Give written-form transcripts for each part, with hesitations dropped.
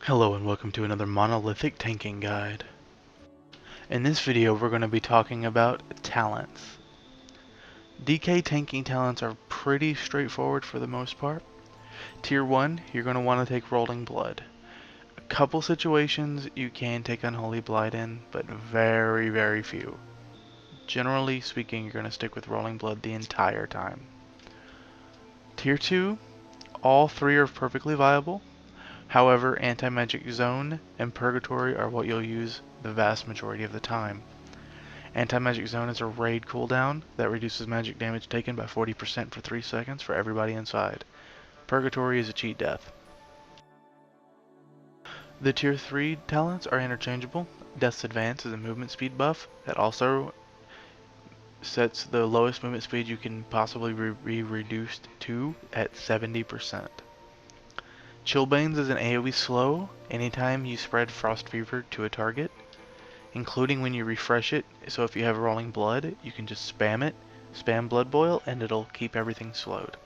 Hello and welcome to another monolithic tanking guide. In this video we're going to be talking about talents. DK tanking talents are pretty straightforward for the most part. Tier 1, you're going to want to take Rolling Blood. A couple situations you can take Unholy Blight in, but very few. Generally speaking, you're going to stick with Rolling Blood the entire time. Tier 2, all three are perfectly viable. However, Anti-Magic Zone and Purgatory are what you'll use the vast majority of the time. Anti-Magic Zone is a raid cooldown that reduces magic damage taken by 40% for 3 seconds for everybody inside. Purgatory is a cheat death. The tier 3 talents are interchangeable. Death's Advance is a movement speed buff that also sets the lowest movement speed you can possibly be reduced to at 70%. Chillbanes is an AoE slow anytime you spread Frost Fever to a target, including when you refresh it. So if you have Rolling Blood, you can just spam it, spam Blood Boil, and it'll keep everything slowed.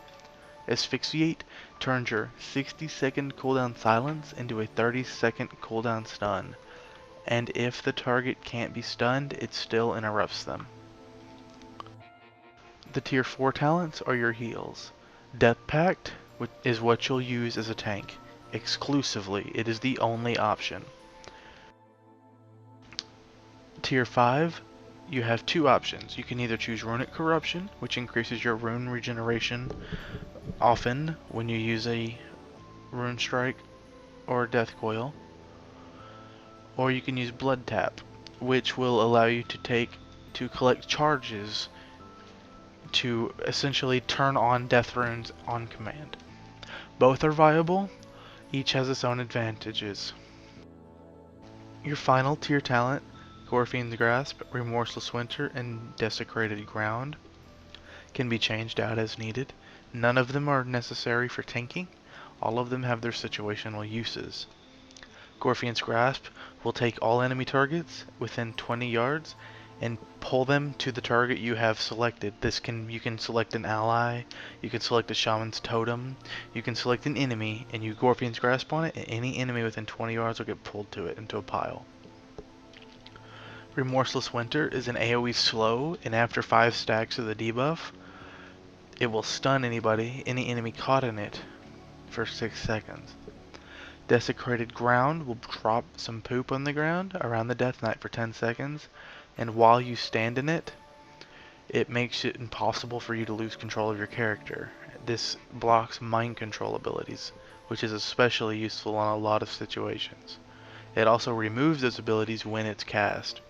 Asphyxiate turns your 60-second cooldown silence into a 30-second cooldown stun, and if the target can't be stunned, it still interrupts them. The tier 4 talents are your heals. Death Pact is what you'll use as a tank. Exclusively, it is the only option. Tier 5, you have two options. You can either choose Runic Corruption, which increases your rune regeneration often when you use a Rune Strike or Death Coil, or you can use Blood Tap, which will allow you to collect charges to essentially turn on death runes on command. Both are viable, each has its own advantages. Your final tier talent, Gorfien's Grasp, Remorseless Winter, and Desecrated Ground, can be changed out as needed. None of them are necessary for tanking, all of them have their situational uses. Gorfien's Grasp will take all enemy targets within 20 yards and pull them to the target you have selected. You can select an ally, you can select a Shaman's Totem, you can select an enemy, and you Gorfien's Grasp on it, and any enemy within 20 yards will get pulled to it into a pile. Remorseless Winter is an AoE slow, and after 5 stacks of the debuff, it will stun any enemy caught in it for 6 seconds. Desecrated Ground will drop some poop on the ground around the Death Knight for 10 seconds, and while you stand in it, it makes it impossible for you to lose control of your character. This blocks mind control abilities, which is especially useful on a lot of situations. It also removes those abilities when it's cast.